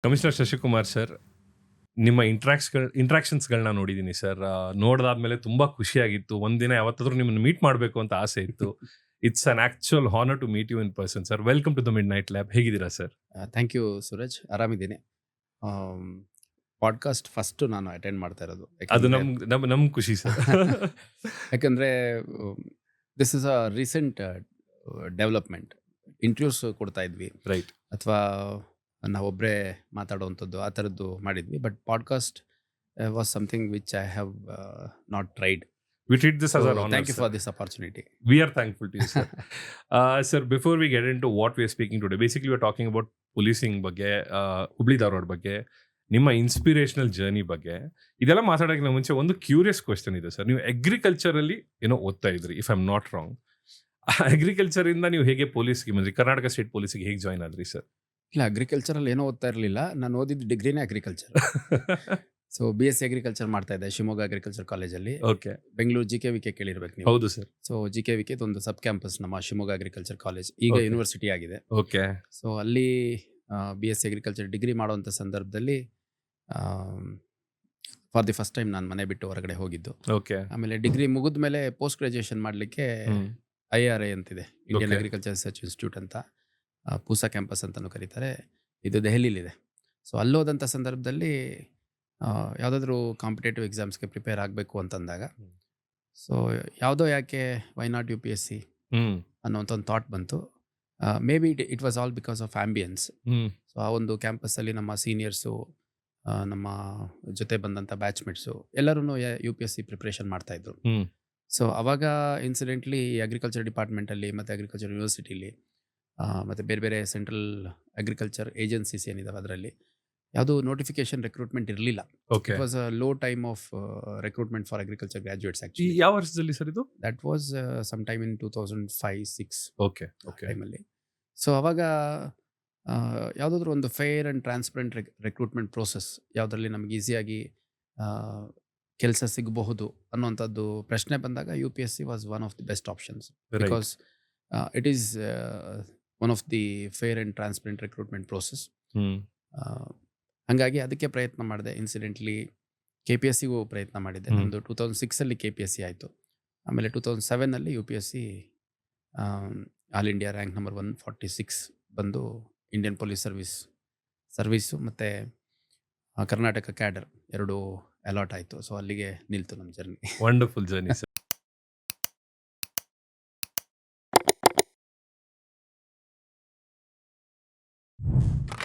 Commissioner Shashikumar sir, ನಿಮ್ಮ ಇಂಟ್ರಾಕ್ಷನ್ಸ್ಗಳನ್ನ ನೋಡಿದ್ದೀನಿ sir. ನೋಡಿದಾದ್ಮೇಲೆ ತುಂಬಾ ಖುಷಿಯಾಗಿತ್ತು. ಒಂದಿನ ಯಾವತ್ತಾದ್ರೂ ನಿಮ್ಮನ್ನು ಮೀಟ್ ಮಾಡಬೇಕು ಅಂತ ಆಸೆ ಇತ್ತು. It's an actual honour to meet you in person sir. Welcome to the midnight lab. ಹೇಗಿದ್ದೀರಾ ಸರ್? ಥ್ಯಾಂಕ್ ಯು ಸೂರಜ್, ಆರಾಮಿದ್ದೀನಿ. ಪಾಡ್ಕಾಸ್ಟ್ ಫಸ್ಟ್ ನಾನು ಅಟೆಂಡ್ ಮಾಡ್ತಾ ಇರೋದು. ಅದು ನಮ್ ಖುಷಿ ಸರ್. ಯಾಕಂದರೆ this is a recent development. Interviews ಕೊಡ್ತಾ ಇದ್ವಿ, ರೈಟ್. ಅಥವಾ ನಾವೊಬ್ಬರೇ ಮಾತಾಡುವಂಥದ್ದು ಆ ಥರದ್ದು ಮಾಡಿದ್ವಿ. But podcast was something which I have not tried. We treat this as an honor. Thank you sir. For this opportunity. We are thankful to you, sir. Sir, before we get into what we are speaking today, basically we are talking about policing ಬಗ್ಗೆ, ಹುಬ್ಳಿ ಧಾರವಾಡ ಬಗ್ಗೆ, ನಿಮ್ಮ inspirational journey ಬಗ್ಗೆ. ಇದೆಲ್ಲ ಮಾತಾಡೋಕ್ಕಿಂತ ಮುಂಚೆ ಒಂದು curious question ಇದೆ sir. ನೀವು agriculture ಅಲ್ಲಿ ಏನೋ ಓದ್ತಾ ಇದ್ರಿ, if I am not wrong. Agriculture ಇಂದ ನೀವು ಹೇಗೆ ಪೊಲೀಸ್ಗೆ ಬಂದ್ರಿ? ಕರ್ನಾಟಕ ಸ್ಟೇಟ್ ಪೊಲೀಸ್ಗೆ ಹೇಗೆ ಜಾಯ್ನ್ ಆದ್ರಿ ಸರ್? ಇಲ್ಲ, ಅಗ್ರಿಕಲ್ಚರಲ್ಲಿ ಏನೋ ಓದ್ತಾ ಇರಲಿಲ್ಲ. ನಾನು ಓದಿದ್ದು ಡಿಗ್ರಿನೇ ಅಗ್ರಿಕಲ್ಚರ್. ಸೊ BSc ಅಗ್ರಿಕಲ್ಚರ್ ಮಾಡ್ತಾ ಇದ್ದೆ ಶಿವಮೊಗ್ಗ ಅಗ್ರಿಕಲ್ಚರ್ ಕಾಲೇಜಲ್ಲಿ. ಓಕೆ. ಬೆಂಗಳೂರು GKVK ಕೇಳಿರ್ಬೇಕು ನೀವು. ಹೌದು ಸರ್. ಸೊ GKVK ಒಂದು ಸಬ್ ಕ್ಯಾಂಪಸ್ ನಮ್ಮ ಶಿವಮೊಗ್ಗ ಅಗ್ರಿಕಲ್ಚರ್ ಕಾಲೇಜ್, ಈಗ Okay. ಯೂನಿವರ್ಸಿಟಿ ಆಗಿದೆ. ಓಕೆ. ಸೊ ಅಲ್ಲಿ BSc ಅಗ್ರಿಕಲ್ಚರ್ ಡಿಗ್ರಿ ಮಾಡುವಂಥ ಸಂದರ್ಭದಲ್ಲಿ ಫಾರ್ ದಿ ಫಸ್ಟ್ ಟೈಮ್ ನಾನು ಮನೆ ಬಿಟ್ಟು ಹೊರಗಡೆ ಹೋಗಿದ್ದು. ಓಕೆ. ಆಮೇಲೆ ಡಿಗ್ರಿ ಮುಗಿದ ಮೇಲೆ ಪೋಸ್ಟ್ ಗ್ರಾಜುಯೇಷನ್ ಮಾಡಲಿಕ್ಕೆ IRI ಅಂತಿದೆ, Indian Okay. Agriculture research institute ಅಂತ, ಪೂಸಾ ಕ್ಯಾಂಪಸ್ ಅಂತಲೂ ಕರೀತಾರೆ. ಇದು ದೆಹಲಿಲಿದೆ. ಸೊ ಅಲ್ಲೋದಂಥ ಸಂದರ್ಭದಲ್ಲಿ ಯಾವುದಾದ್ರೂ ಕಾಂಪಿಟೇಟಿವ್ ಎಕ್ಸಾಮ್ಸ್ಗೆ ಪ್ರಿಪೇರ್ ಆಗಬೇಕು ಅಂತಂದಾಗ, ಸೊ ಯಾವುದೋ ಯಾಕೆ ವೈ ನಾಟ್ UPSC ಅನ್ನೋಂಥ ಒಂದು ಥಾಟ್ ಬಂತು. May be it was all because of ambience. So ಆ ಒಂದು ಕ್ಯಾಂಪಸ್ಸಲ್ಲಿ ನಮ್ಮ ಸೀನಿಯರ್ಸು, ನಮ್ಮ ಜೊತೆ ಬಂದಂಥ ಬ್ಯಾಚ್ಮೇಟ್ಸು ಎಲ್ಲರೂ UPSC ಪ್ರಿಪ್ರೇಷನ್ ಮಾಡ್ತಾಯಿದ್ರು. ಸೊ ಅವಾಗ ಇನ್ಸಿಡೆಂಟ್ಲಿ ಅಗ್ರಿಕಲ್ಚರ್ ಡಿಪಾರ್ಟ್ಮೆಂಟಲ್ಲಿ ಮತ್ತು ಅಗ್ರಿಕಲ್ಚರ್ ಯೂನಿವರ್ಸಿಟಿಲಿ ಮತ್ತು ಬೇರೆ ಬೇರೆ ಸೆಂಟ್ರಲ್ ಅಗ್ರಿಕಲ್ಚರ್ ಏಜೆನ್ಸೀಸ್ ಏನಿದಾವೆ ಅದರಲ್ಲಿ ಯಾವುದೂ ನೋಟಿಫಿಕೇಶನ್ ರಿಕ್ರೂಟ್ಮೆಂಟ್ ಇರಲಿಲ್ಲ. Okay. It was a low time of recruitment for agriculture graduates actually. ಯಾವ ವರ್ಷದಲ್ಲಿ ಸರ್ ಇದು? That was some time in 2005-6 okay. Okay. ಟೈಮಲ್ಲಿ. ಸೊ ಅವಾಗ ಯಾವುದಾದ್ರೂ ಒಂದು fair and transparent recruitment process ಯಾವುದರಲ್ಲಿ ನಮ್ಗೆ ಈಸಿಯಾಗಿ ಕೆಲಸ ಸಿಗಬಹುದು ಅನ್ನುವಂಥದ್ದು ಪ್ರಶ್ನೆ ಬಂದಾಗ UPSC was one of the best options, Right. Because it is one of the fair and transparent recruitment process. ಹಾಗಾಗಿ ಅದಕ್ಕೆ ಪ್ರಯತ್ನ ಮಾಡಿದೆ. ಇನ್ಸಿಡೆಂಟ್ಲಿ KPSCಗೂ ಪ್ರಯತ್ನ ಮಾಡಿದ್ದೆ. ನಮ್ಮದು 2006 KPSC ಆಯಿತು. ಆಮೇಲೆ 2007 UPSC all India rank number 146 ಬಂದು ಇಂಡಿಯನ್ ಪೊಲೀಸ್ ಸರ್ವೀಸು ಮತ್ತು ಕರ್ನಾಟಕ ಕ್ಯಾಡರ್ ಎರಡೂ ಅಲಾಟ್ ಆಯಿತು. ಸೊ ಅಲ್ಲಿಗೆ ನಿಲ್ತು ನಮ್ಮ ಜರ್ನಿ. Wonderful journey sir.